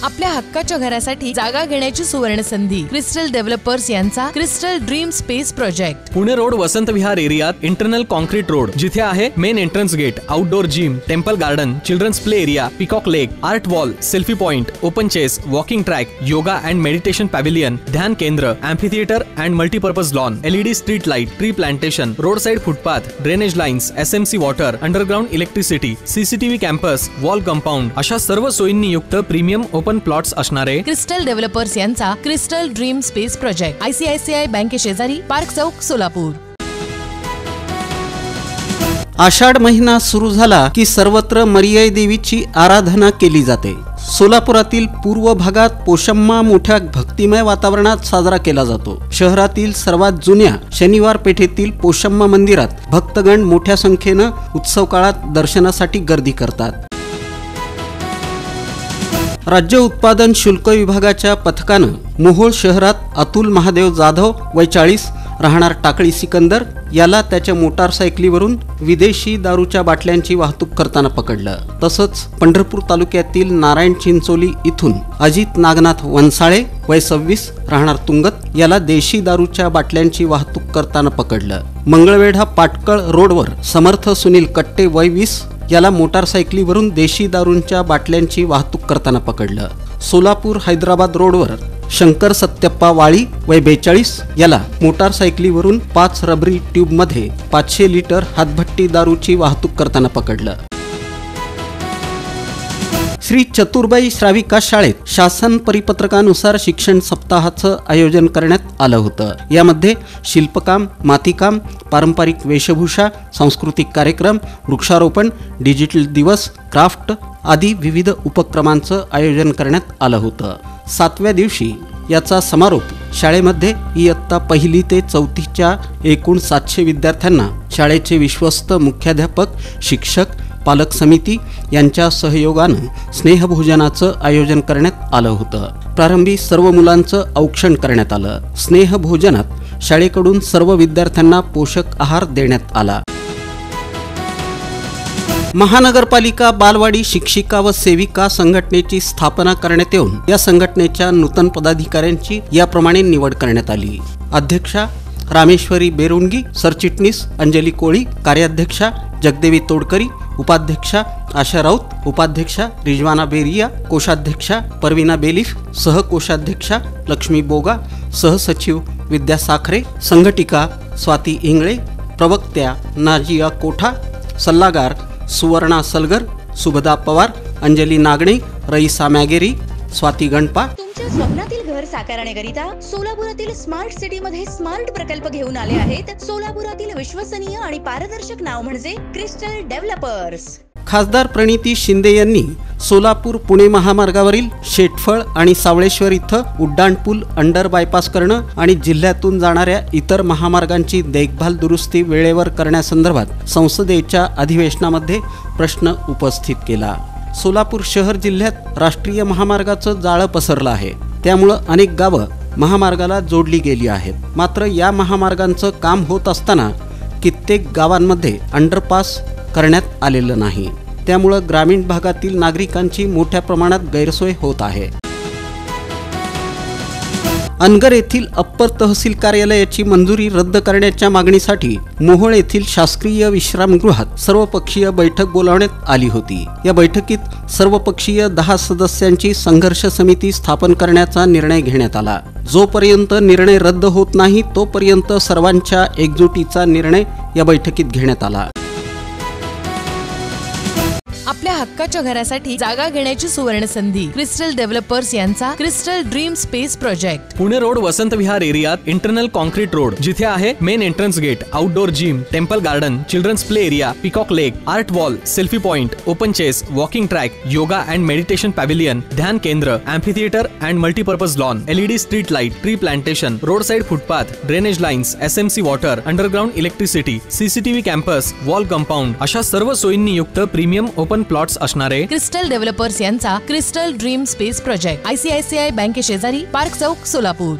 आपल्या हक्काच्या घरासाठी जागा घेण्याची सुवर्ण संधी। क्रिस्टल डेव्हलपर्स यांचा Crystal Dream Space project. Pune road Vasant Vihar एरियात इंटरनल कॉन्क्रीट रोड, जिथे आहे main entrance gate, outdoor gym, temple garden, children's play area, peacock lake, art wall, selfie point, open chess, walking track, yoga and meditation pavilion, ध्यान केंद्र, amphitheatre and multipurpose lawn, LED street light, tree plantation, road side footpath, drainage lines, SMC water, underground electricity, CCTV campus, wall compound अशा सर्व सोयींनी युक्त premium open plots असणारे crystal Developers यांचा Crystal Dream Space project, ICICI बँके शेजारी, park चौक, सोलापूर। आषाढ महिना सुरू झाला की सर्वत्र मरियाई देवीची आराधना केली जाते। सोलापुरातील पूर्व भागात पोषम्मा मोठ्या भक्तिमय वातावरणात साजरा केला जातो। शहरातील सर्वात जुन्या शनिवार पेठेतील पोषम्मा मंदिरात भक्तगण मोठ्या संख्येने उत्सव काळात दर्शनासाठी गर्दी करतात। राज्य उत्पादन शुल्क विभागाच्या पथकानं मोहोळ शहरात अतुल महादेव जाधव वय 40 राहणार टाकळी सिकंदर याला त्याच्या मोटारसायकलीवरून विदेशी दारूच्या बाटल्यांची वाहतूक करताना पकडलं। तसंच पंढरपूर तालुक्यातील नारायण चिंचोली इथून अजित नागनाथ वनसाळे वय 26 राहणार तुंगत याला देशी दारूच्या बाटल्यांची वाहतूक करताना पकडलं। मंगळवेढा पाटकळ रोडवर समर्थ सुनील कट्टे वय 20 याला मोटारसायकलीवरून देशी दारूंच्या बाटल्यांची वाहतूक करताना पकडलं। सोलापूर हैदराबाद रोडवर शंकर सत्यप्पा वाळी वय 42 याला मोटारसायकलीवरून 5 रबरी ट्यूबमध्ये 500 लिटर हातभट्टी दारूची वाहतूक करताना पकडलं। श्री चतुर्बाई श्राविका शाळेत शासन परिपत्रकानुसार शिक्षण सप्ताहाचं आयोजन करण्यात आलं होतं। यामध्ये शिल्पकाम, मातीकाम, पारंपरिक वेशभूषा, सांस्कृतिक कार्यक्रम, वृक्षारोपण, डिजिटल दिवस, क्राफ्ट आदी विविध उपक्रमांचं आयोजन करण्यात आलं होतं। 7व्या दिवशी याचा समारोप शाळेमध्ये इयत्ता 1ली ते 4थीच्या एकूण 700 विद्यार्थ्यांना शाळेचे विश्वस्त मुख्याध्यापक, शिक्षक, पालक समिती यांच्या सहयोगानं स्नेहभोजनाचं आयोजन करण्यात आलं होतं। प्रारंभी सर्व मुलांचं औक्षण करण्यात आलं। स्नेहभोजनात शाळेकडून सर्व विद्यार्थ्यांना पोषक आहार देण्यात आला। महानगरपालिका बालवाडी शिक्षिका व सेविका संघटनेची स्थापना करण्यात येऊन या संघटनेच्या नूतन पदाधिकाऱ्यांची याप्रमाणे निवड करण्यात आली। अध्यक्षा रामेश्वरी बेरुंगी, सरचिटणीस अंजली कोळी, कार्याध्यक्षा जगदेवी तोडकरी, उपाध्यक्षा आशा राऊत, उपाध्यक्षा रिजवाना बेरिया, कोषाध्यक्षा परवीना बेलिफ, सहकोषाध्यक्षा लक्ष्मी बोगा, सहसचिव विद्या साखरे, संघटिका स्वाती इंगळे, प्रवक्त्या नाजिया कोठा, सल्लागार सुवर्णा सलगर, सुभदा पवार, अंजली नागणे, रईसा मॅगेरी, स्वाती गणपा। तुमच्या स्वप्नातील घर साकारण्याकरिता सोलापुरातील स्मार्ट सिटी मध्ये स्मार्ट प्रकल्प घेऊन आले आहेत। सोलापुरातील विश्वसनीय आणि पारदर्शक नाव म्हणजे क्रिस्टल डेव्हलपर्स। खासदार प्रणिती शिंदे यांनी सोलापूर पुणे महामार्गावरील शेटफळ आणि सावळेश्वर इथं उड्डाणपूल अंडर बायपास करणं आणि जिल्ह्यातून जाणाऱ्या इतर महामार्गांची देखभाल दुरुस्ती वेळेवर करण्यासंदर्भात संसदेच्या अधिवेशनामध्ये प्रश्न उपस्थित केला। सोलापूर शहर जिल्ह्यात राष्ट्रीय महामार्गाचं जाळं पसरलं आहे। त्यामुळे अनेक गावं महामार्गाला जोडली गेली आहेत। मात्र या महामार्गांचं काम होत असताना कित्येक गावांमध्ये अंडरपास करण्यात आलेलं नाही। त्यामुळे ग्रामीण भागातील नागरिकांची मोठ्या प्रमाणात गैरसोय होत आहे। अनगर येथील अप्पर तहसील कार्यालयाची मंजुरी रद्द करण्याच्या मागणीसाठी मोहोळ येथील शासकीय विश्रामगृहात सर्वपक्षीय बैठक बोलावण्यात आली होती। या बैठकीत सर्वपक्षीय 10 सदस्यांची संघर्ष समिती स्थापन करण्याचा निर्णय घेण्यात आला। जोपर्यंत निर्णय रद्द होत नाही तोपर्यंत सर्वांच्या एकजुटीचा निर्णय या बैठकीत घेण्यात आला। आपल्या हक्काच्या घरासाठी जागा घेण्याची सुवर्ण संधी। क्रिस्टल डेव्हलपर्स यांचा Crystal Dream Space project. Pune road Vasant Vihar एरियात इंटरनल कॉन्क्रीट रोड, जिथे आहे main entrance gate, outdoor gym, temple garden, children's play area, peacock lake, art wall, selfie point, open chess, walking track, yoga and meditation pavilion, ध्यान केंद्र, amphitheatre and multipurpose lawn, LED street light, tree plantation, road side footpath, drainage lines, SMC water, underground electricity, CCTV campus, wall compound अशा सर्व सोयींनी युक्त premium open plots असणारे crystal Developers यांचा Crystal Dream Space project, ICICI बँके शेजारी, park चौक, सोलापूर।